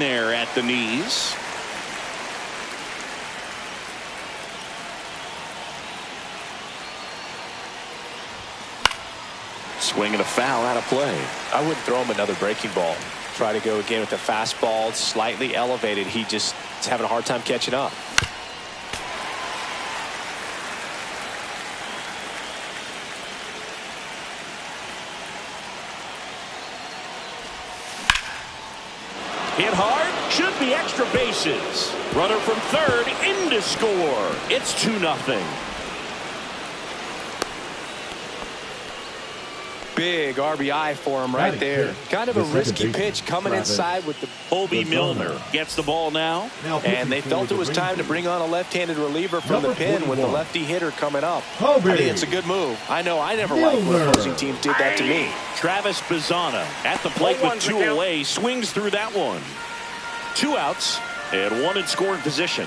there at the knees. Swing and a foul out of play. I wouldn't throw him another breaking ball. Try to go again with the fastball slightly elevated. He just is having a hard time catching up. Hit hard, should be extra bases. Runner from third in to score. It's 2-0. Big RBI for him right there. Kind of a risky pitch coming inside with the Obi Milner gets the ball now. And they felt it was time to bring on a left-handed reliever from the pen with the lefty hitter coming up. I think it's a good move. I know I never liked when opposing teams did that to me. Travis Bazzana at the plate with 2 away, swings through that one. 2 outs and 1 in scoring position.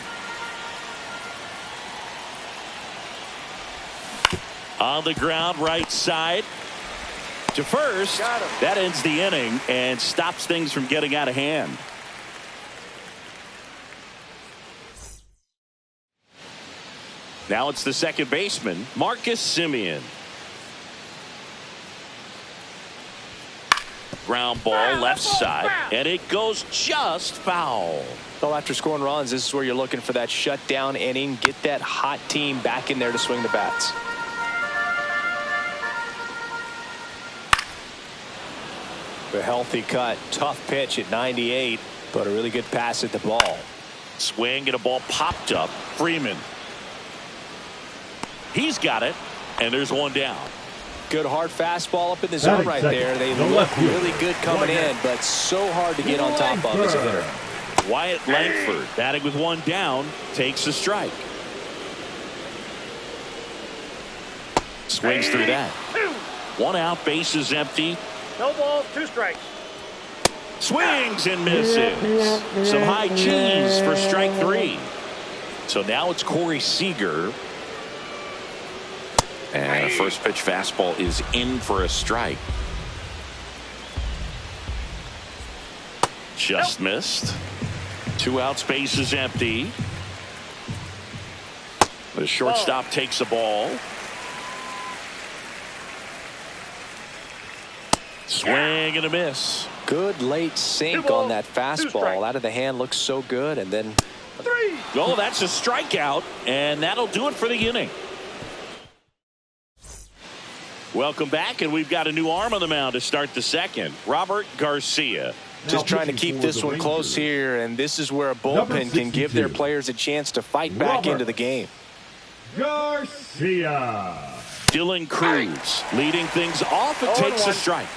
On the ground, right side to first. That ends the inning and stops things from getting out of hand. Now it's the second baseman, Marcus Semien. Ground ball left side, and it goes just foul. So after scoring runs, this is where you're looking for that shutdown inning. Get that hot team back in there to swing the bats. A healthy cut, tough pitch at 98, but a really good pass at the ball. Swing and a ball popped up. Freeman. He's got it, and there's 1 down. Good hard fastball up in the zone right there. They look really good coming in, but so hard to get on top of as a hitter. Wyatt Langford batting with 1 down, takes a strike. Swings through that. 1 out, bases empty. No balls, 2 strikes. Swings and misses. Some high cheese for strike 3. So now it's Corey Seager. And a first pitch fastball is in for a strike. Just missed. 2 outs, bases empty. The shortstop takes a ball. Swing and a miss. Good late sink on that fastball. Out of the hand, looks so good. And then 3. Oh, that's a strikeout, and that'll do it for the inning. Welcome back, and we've got a new arm on the mound to start the second. Robert Garcia. Just trying to keep this one close here, and this is where a bullpen can give their players a chance to fight back into the game. Garcia. Dylan Cruz leading things off and takes a strike.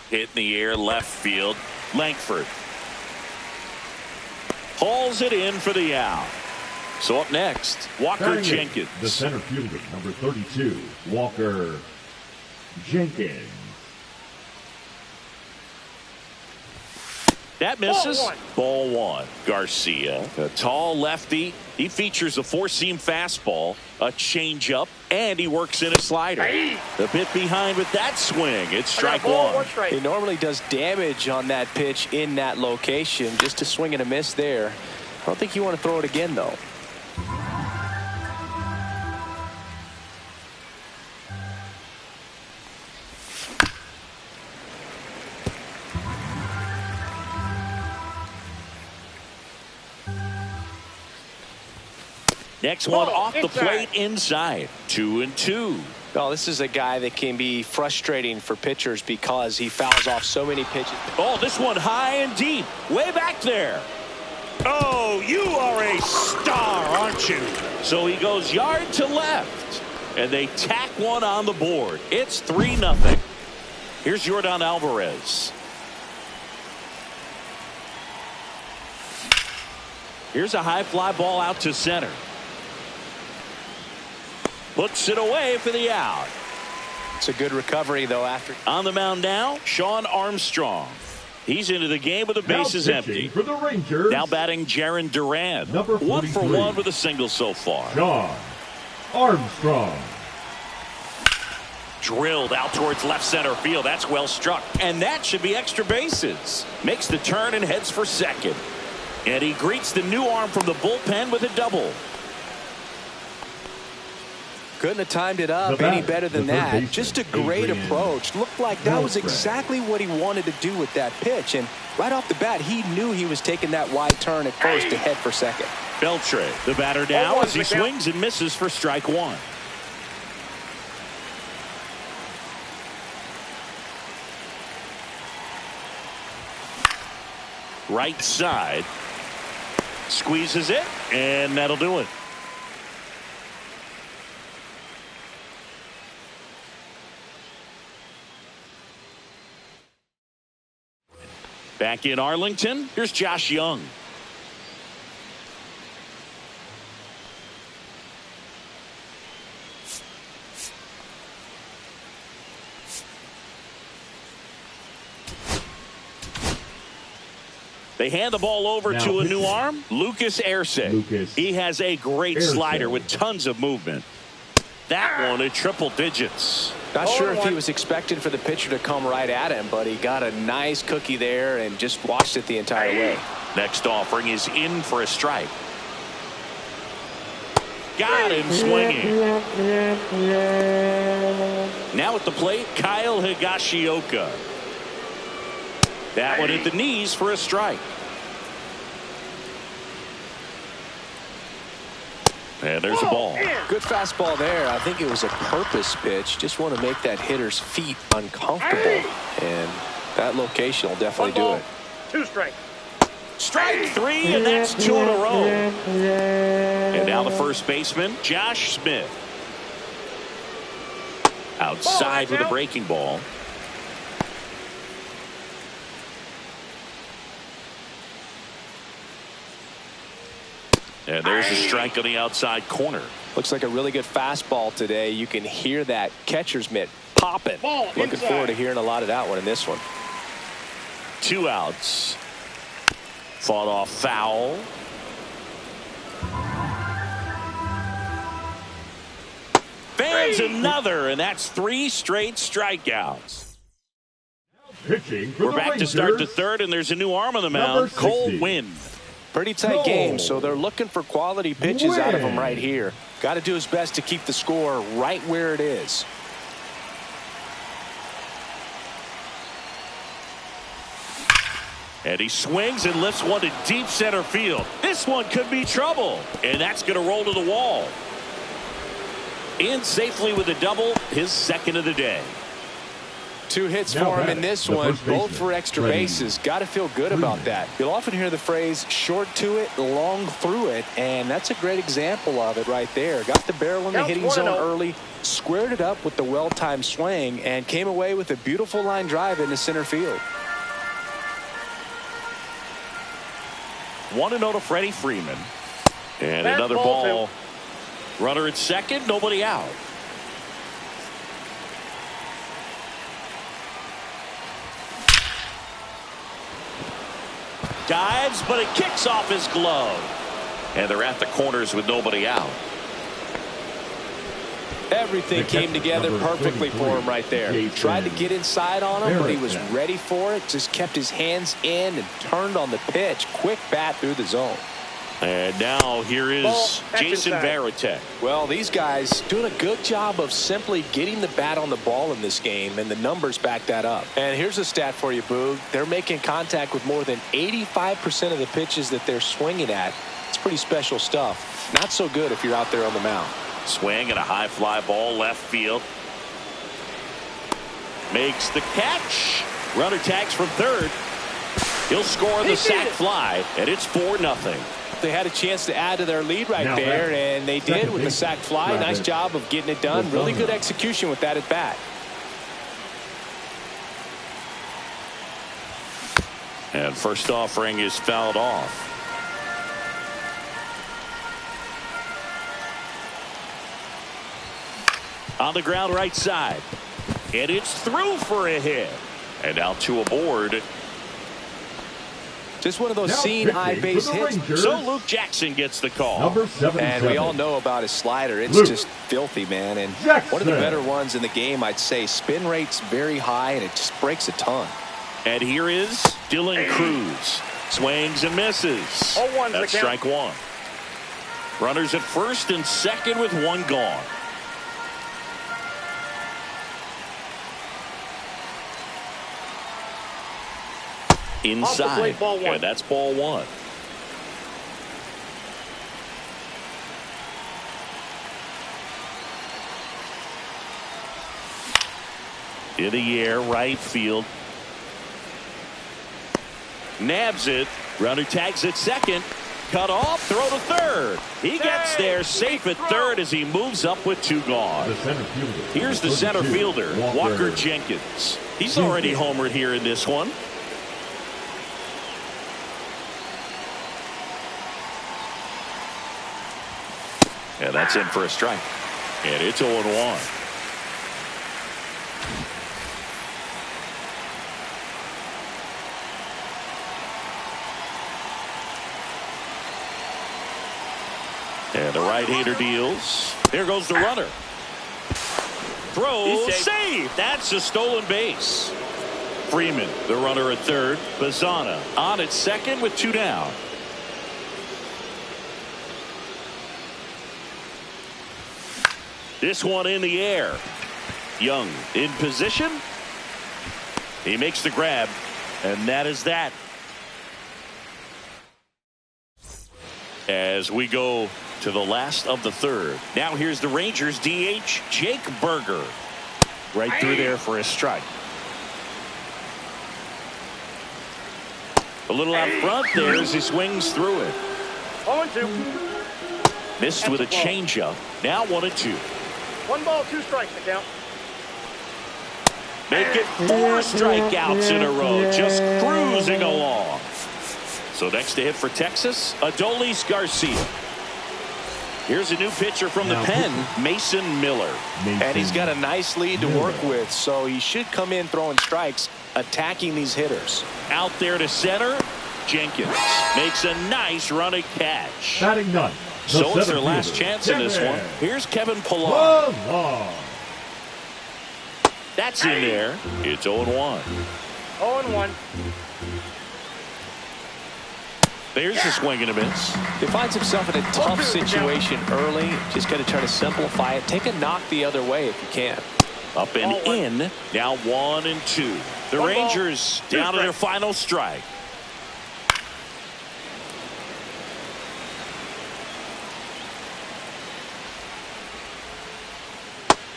Hit in the air, left field. Langford hauls it in for the out. So up next, Walker Jenkins. The center fielder, number 32, Walker Jenkins. That misses. Ball 1. Garcia, a tall lefty. He features a 4-seam fastball, a changeup, and he works in a slider. A bit behind with that swing. It's strike 1. He normally does damage on that pitch in that location. Just a swing and a miss there. I don't think you want to throw it again, though. Next one off the plate inside. 2-2. Well, this is a guy that can be frustrating for pitchers because he fouls off so many pitches. Oh, this one high and deep. Way back there. Oh, you are a star, aren't you? So he goes yard to left. And they tack one on the board. It's 3-0. Here's Yordan Alvarez. Here's a high fly ball out to center. Puts it away for the out. It's a good recovery, though, after. On the mound now, Sean Armstrong. He's into the game with the bases empty. For the Rangers, now batting Jaron Duran. Number 43, 1 for 1 with a single so far. Sean Armstrong. Drilled out towards left center field. That's well struck. And that should be extra bases. Makes the turn and heads for second. And he greets the new arm from the bullpen with a double. Couldn't have timed it up any better than that. Just a great approach. Looked like that was exactly what he wanted to do with that pitch. And right off the bat, he knew he was taking that wide turn at first to head for second. Beltre, the batter now, as he swings and misses for strike one. Right side. Squeezes it, and that'll do it. Back in Arlington, here's Josh Young. They hand the ball over to a new arm, Lucas Erce. He has a great slider with tons of movement. That one at triple digits. Not sure if he was expecting for the pitcher to come right at him, but he got a nice cookie there and just watched it the entire way. Next offering is in for a strike. Got him swinging. Now at the plate, Kyle Higashioka. That one at the knees for a strike. And there's a ball. Good fastball there. I think it was a purpose pitch. Just want to make that hitter's feet uncomfortable. And that location will definitely do it. 2 strikes. Strike 3, and that's 2 in a row. And now the first baseman, Josh Smith. Outside with a breaking ball. And there's a strike on the outside corner. Looks like a really good fastball today. You can hear that catcher's mitt popping. Looking forward to hearing a lot of that one in this one. 2 outs. Fought off foul. Fans another, and that's 3 straight strikeouts. We're back to start the third, and there's a new arm on the mound, Cole Winn. Pretty tight game, so they're looking for quality pitches out of him right here. Got to do his best to keep the score right where it is. And he swings and lifts one to deep center field. This one could be trouble, and that's going to roll to the wall. In safely with a double, his second of the day. 2 hits for him in this one, both for extra bases. Got to feel good about that. You'll often hear the phrase short to it, long through it, and that's a great example of it right there. Got the barrel in the hitting zone early, squared it up with the well-timed swing, and came away with a beautiful line drive into center field. 1-0 to Freddie Freeman. And another ball. Runner at second, nobody out. Dives, but it kicks off his glove. And they're at the corners with nobody out. Everything came together perfectly for him right there. Tried to get inside on him, but he was ready for it. Just kept his hands in and turned on the pitch. Quick bat through the zone. And now here is Jason Varitek. Well, these guys doing a good job of simply getting the bat on the ball in this game, and the numbers back that up. And here's a stat for you, Boog. They're making contact with more than 85% of the pitches that they're swinging at. It's pretty special stuff. Not so good if you're out there on the mound. Swing and a high fly ball left field. Makes the catch. Runner tags from third. He'll score on the sac fly, and it's 4-0. They had a chance to add to their lead right there, and they did with the sac fly. Nice job of getting it done. Really good execution with that at bat. And first offering is fouled off. On the ground right side. And it's through for a hit. And now 2 aboard. Just one of those seeing eye base hits. So Luke Jackson gets the call. Number 77. And we all know about his slider. It's just filthy, man. And one of the better ones in the game, I'd say. Spin rate's very high, and it just breaks a ton. And here is Dylan Cruz. Swings and misses. That's strike one. Runners at first and second with one gone. Inside, and that's ball one. In the air, right field. Nabs it. Runner tags at second. Cut off, throw to third. He gets there safe at third as he moves up with two gone. Here's the center fielder, Walker Jenkins. He's already homered here in this one. And that's in for a strike. And it's 0-1. And the right-hander deals. There goes the runner. Throw, save. That's a stolen base. Freeman, the runner at third. Bazana on at second with two down. This one in the air. Young in position. He makes the grab, and that is that. As we go to the last of the third. Now here's the Rangers DH, Jake Berger. Right through there for a strike. A little out front there as he swings through it. 0-2. Missed with a changeup. Now 1-2. 1 ball, 2 strikes to count. Make it 4 strikeouts in a row. Just cruising along. So next to hit for Texas, Adolis Garcia. Here's a new pitcher from the pen, Mason Miller. And he's got a nice lead to work with, so he should come in throwing strikes, attacking these hitters. Out there to center, Jenkins makes a nice running catch. Batting none. So it's their last chance in this one. Here's Kevin Pillar. That's in there. It's 0-1. 0-1. There's a swing and a miss. He finds himself in a tough situation early. Just got to try to simplify it. Take a knock the other way if you can. Up and in. Now 1-2. The Rangers down to their final strike.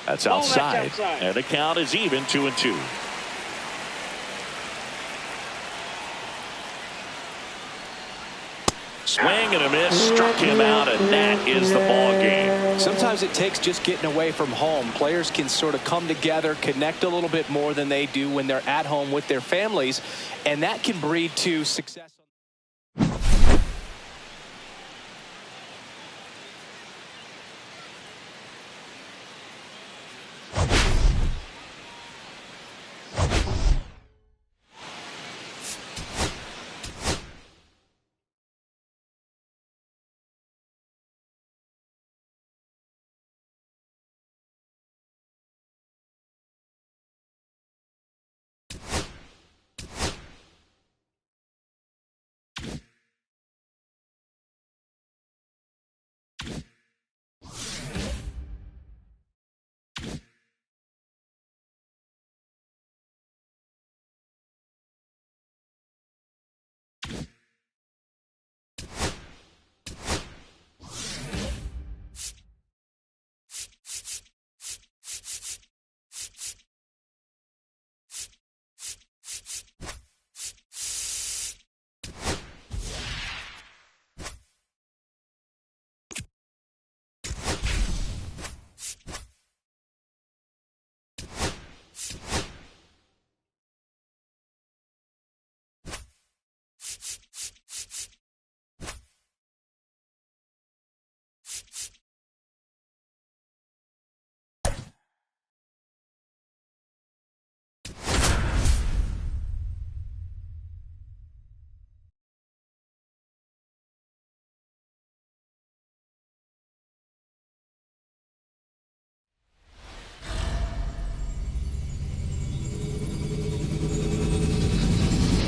That's outside. And the count is even 2-2. Swing and a miss, struck him out, and that is the ball game. Sometimes it takes just getting away from home. Players can sort of come together, connect a little bit more than they do when they're at home with their families, and that can breed to success.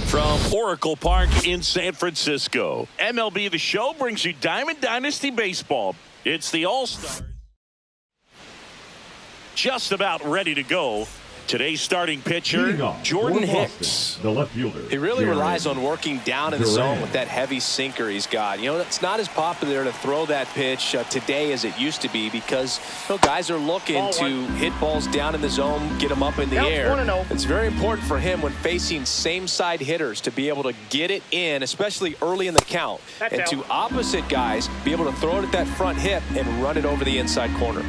From Oracle Park in San Francisco, MLB The Show brings you Diamond Dynasty Baseball. It's the All-Stars. Just about ready to go. Today's starting pitcher, Jordan Hicks. The left fielder. He really relies on working down in the zone with that heavy sinker he's got. You know, it's not as popular to throw that pitch today as it used to be because guys are looking to hit balls down in the zone, get them up in the air. It's very important for him when facing same-side hitters to be able to get it in, especially early in the count. And to opposite guys, be able to throw it at that front hip and run it over the inside corner.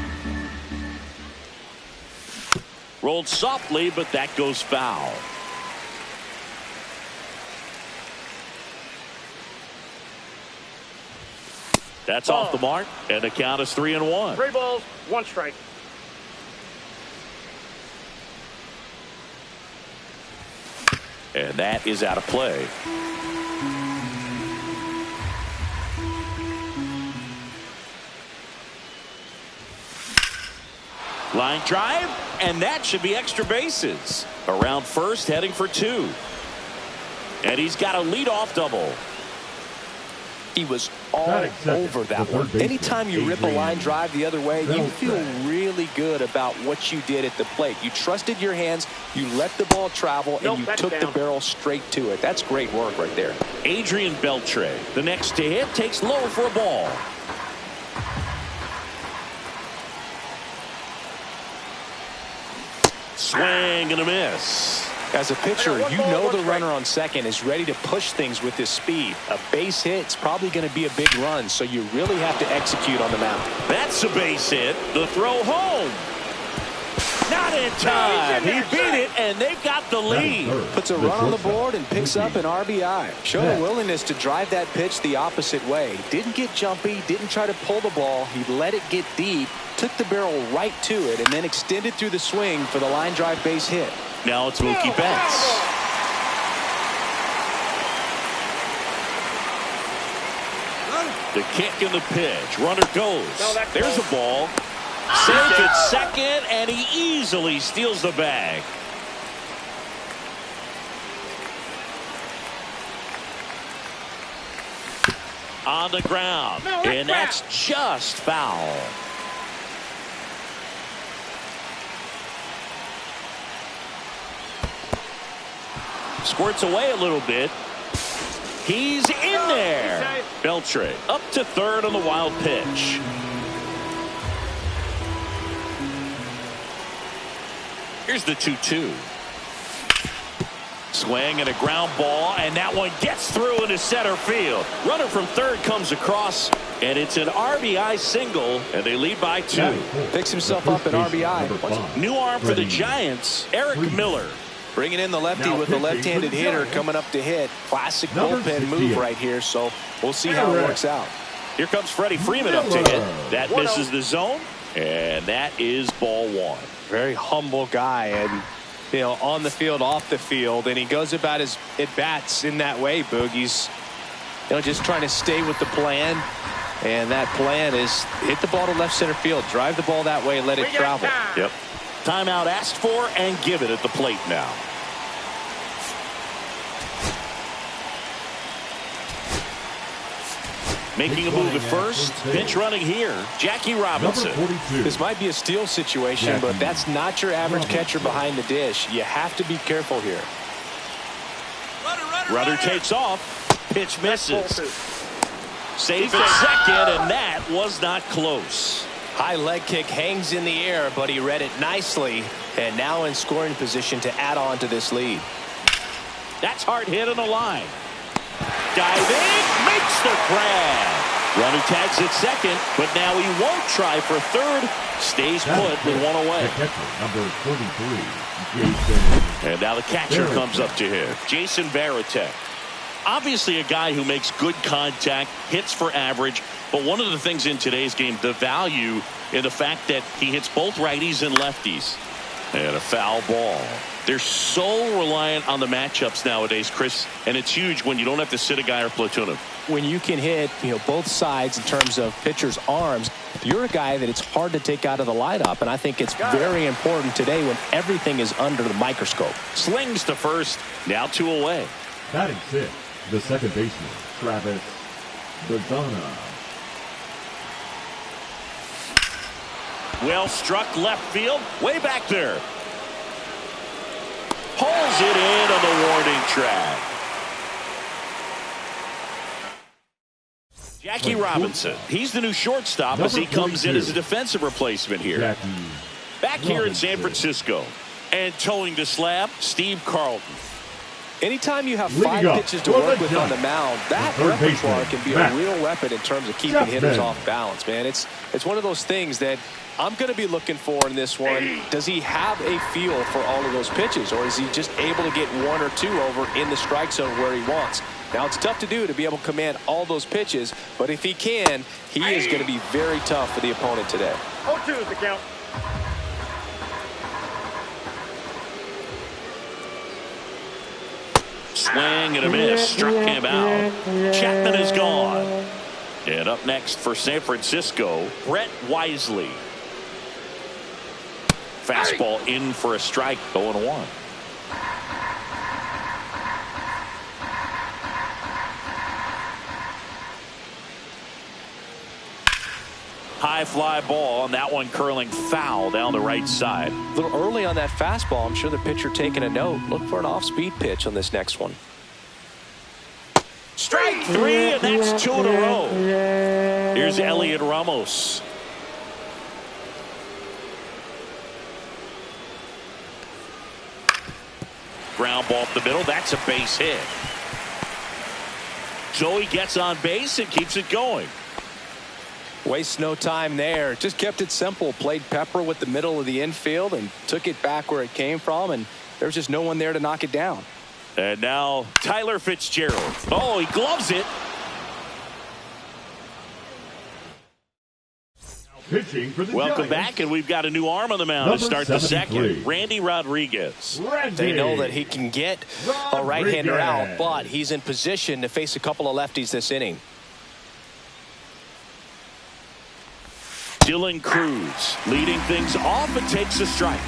Rolled softly, but that goes foul. That's off the mark, and the count is 3-1. 3 balls, 1 strike. And that is out of play. Line drive, and that should be extra bases. Around first, heading for 2. And he's got a leadoff double. He was all over that one. Anytime you rip a line drive the other way, you feel really good about what you did at the plate. You trusted your hands, you let the ball travel, and you took the barrel straight to it. That's great work right there. Adrian Beltre, the next to hit, takes low for a ball. Swing and a miss. As a pitcher, you know the runner on second is ready to push things with his speed. A base hit, it's probably going to be a big run, so you really have to execute on the mound. That's a base hit. The throw home. Not in time. He beat it, and they've got the lead. Puts a run on the board and picks up an RBI. Showed a willingness to drive that pitch the opposite way. Didn't get jumpy, didn't try to pull the ball. He let it get deep, took the barrel right to it, and then extended through the swing for the line drive base hit. Now it's Mookie Betts. The kick and the pitch. Runner goes. There's a ball. Saves at second, and he easily steals the bag. On the ground, and that's just foul. Squirts away a little bit. He's in there. Beltre up to third on the wild pitch. Here's the 2-2. Swing and a ground ball, and that one gets through into center field. Runner from third comes across, and it's an RBI single, and they lead by 2. Picks himself up an RBI. New arm for the Giants, Eric Miller. Bringing in the lefty with a left-handed hitter coming up to hit. Classic bullpen move right here, so we'll see how it works out. Here comes Freddie Freeman up to hit. That misses the zone, and that is ball 1. Very humble guy, and on the field, off the field, and he goes about his at-bats in that way, Boog. He's just trying to stay with the plan, and that plan is hit the ball to left center field, drive the ball that way, let it travel. Yep. Timeout asked for, and give it at the plate now. Making a move at first. Pinch running here, Jackie Robinson. This might be a steal situation, but that's not your average catcher behind the dish. You have to be careful here. Runner takes off. Pitch misses. Safe at second, and that was not close. High leg kick hangs in the air, but he read it nicely, and now in scoring position to add on to this lead. That's hard hit on the line. Diving, makes the grab. Runner tags at second, but now he won't try for third. Stays put with one away. Number 33, Jason. And now the catcher comes up to him, Jason Varitek. Obviously a guy who makes good contact, hits for average, but one of the things in today's game, the value in the fact that he hits both righties and lefties. And a foul ball. They're so reliant on the matchups nowadays, Chris, and it's huge when you don't have to sit a guy or platoon him. When you can hit, both sides in terms of pitchers' arms, you're a guy that it's hard to take out of the lineup, and I think it's very important today when everything is under the microscope. Slings to first, now 2 away. Batting sixth, the second baseman, Travis Bazana. Well struck left field, way back there. Pulls it in on the warning track. Jackie Robinson, he's the new shortstop as he comes in as a defensive replacement here. Back here in San Francisco. And towing the slab, Steve Carlton. Anytime you have 5 pitches to work with on the mound, that repertoire can be a real weapon in terms of keeping hitters off balance, man. It's one of those things that I'm going to be looking for in this one. Does he have a feel for all of those pitches, or is he just able to get 1 or 2 over in the strike zone where he wants? Now, it's tough to do to be able to command all those pitches, but if he can, he is going to be very tough for the opponent today. 0-2 is the count. Swing and a miss. Struck him out. Chapman is gone. And up next for San Francisco, Brett Wisely. Fastball in for a strike, 0-1. High fly ball, and that one curling foul down the right side. A little early on that fastball. I'm sure the pitcher taking a note. Look for an off-speed pitch on this next one. Strike 3, and that's 2 in a row. Here's Elliot Ramos. Ground ball up the middle. That's a base hit. So he gets on base and keeps it going. Wastes no time there. Just kept it simple. Played pepper with the middle of the infield and took it back where it came from, and there's just no one there to knock it down. And now Tyler Fitzgerald. Oh, he gloves it. Pitching for the Welcome Giants. back, and we've got a new arm on the mound to start the second. Randy Rodriguez. They know that he can get a right-hander out, but he's in position to face a couple of lefties this inning. Dylan Cruz leading things off and takes a strike.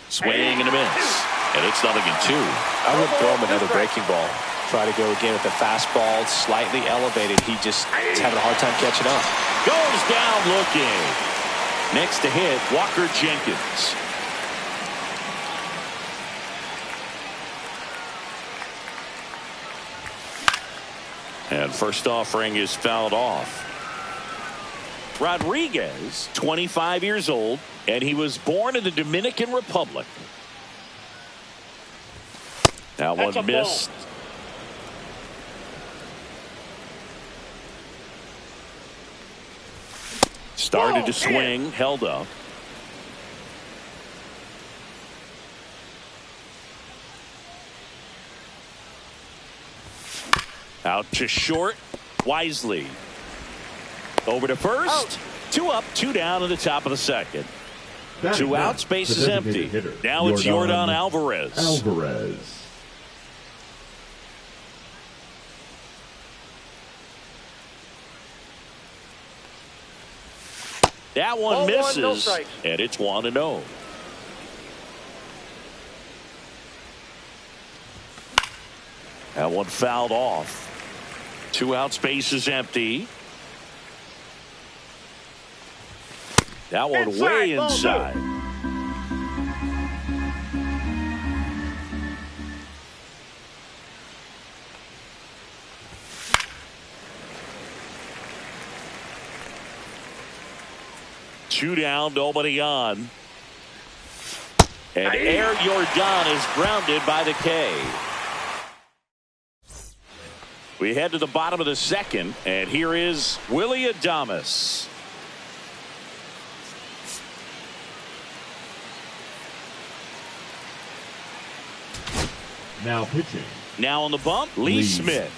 Swing and a miss. And it's 0-2. I would throw him another breaking ball. Try to go again with the fastball, slightly elevated. He's having a hard time catching up. Goes down looking. Next to hit, Walker Jenkins. And first offering is fouled off. Rodriguez, 25 years old, and he was born in the Dominican Republic. That one missed. Started to swing, held up. Out to short, Wisely. Over to first. 2 up, 2 down in the top of the second. 2 outs, base is empty. Now it's Yordan Alvarez. That one misses, and it's 1-0. That one fouled off. 2 outs, base is empty. That one way inside. Two down, nobody on. And Air Yordan is grounded by the K. We head to the bottom of the second, and here is Willy Adames. Now pitching. Now on the bump, Lee Smith.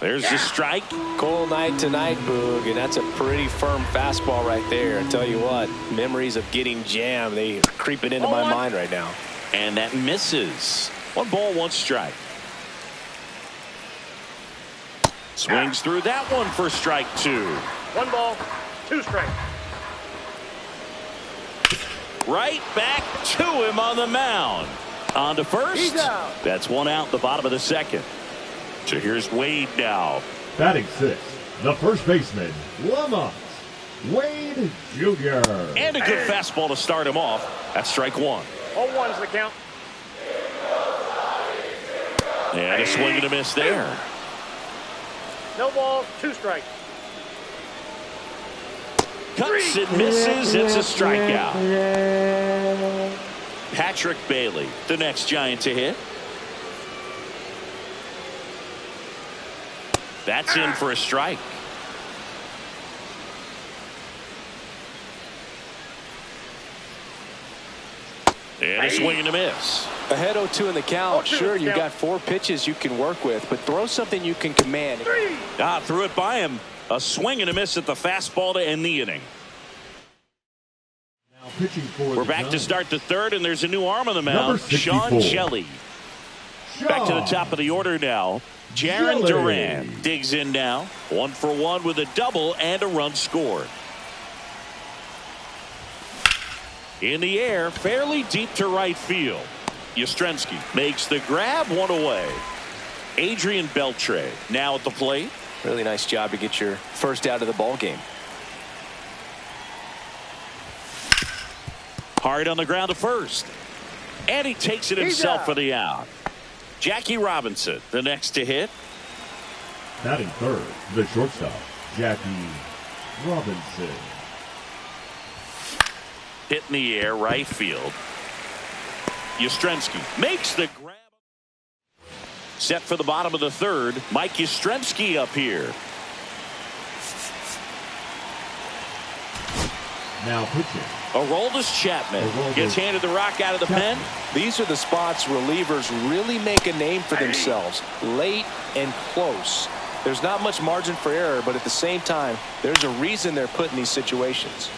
There's the strike. Cold night tonight, Boog, and that's a pretty firm fastball right there. I tell you what, memories of getting jammed, they are creeping into my mind right now. And that misses. 1 ball, 1 strike. Swings through that one for strike 2. 1 ball, 2 strikes. Right back to him on the mound. On to first. He's out. That's 1 out the bottom of the 2nd. So here's Wade now. Batting 6th, the first baseman, Lamont Wade Jr. And a good fastball to start him off. That's strike 1. 0-1's the count. And a swing and a miss there. No balls, 2 strikes. Cuts and misses. It's a strikeout. Patrick Bailey, the next Giant to hit. That's in for a strike. And a swing and a miss. Ahead 0-2 in the count. 0-2 Sure, in the you've count. got 4 pitches you can work with, but throw something you can command. 3. Threw it by him. A swing and a miss at the fastball to end the inning. Now pitching for We're the back to Giants, start the 3rd, and there's a new arm on the mound. Number 64. Sean Shelley. Back to the top of the order now. Jaron Shelley. Duran digs in now. 1 for 1 with a double and a run scored. In the air, fairly deep to right field. Yastrzemski makes the grab, 1 away. Adrian Beltre now at the plate. Really nice job to get your first out of the ball game. Hard on the ground to first. And he takes it He's himself out. for the out. Jackie Robinson, the next to hit. batting 3rd, the shortstop, Jackie Robinson. Hit in the air, right field. Yastrzemski makes the grab. Set for the bottom of the 3rd. Mike Yastrzemski up here. Now pitching, Aroldis Chapman Aroldis gets handed the rock out of the pen. These are the spots relievers really make a name for themselves. Late and close. There's not much margin for error, but at the same time, there's a reason they're put in these situations.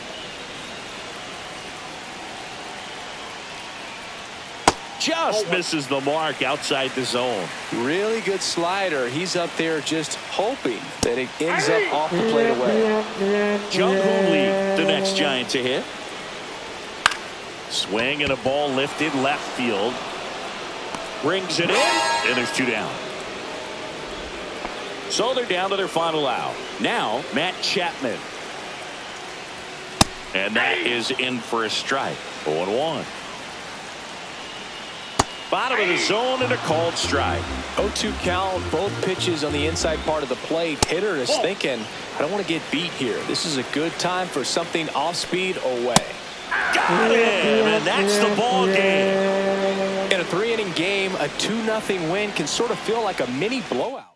Just misses the mark outside the zone. Really good slider. He's up there just hoping that it ends up off the plate away. Jung Hoo Lee, the next Giant to hit. Swing and a ball lifted left field. Brings it in, and there's 2 down. So they're down to their final out. Now, Matt Chapman. And that is in for a strike. 0-1. Bottom of the zone and a called strike. 0-2 count, both pitches on the inside part of the plate. Hitter is thinking, I don't want to get beat here. This is a good time for something off speed away. Got him, and that's the ball game. In a 3-inning game, a 2-0 win can sort of feel like a mini blowout.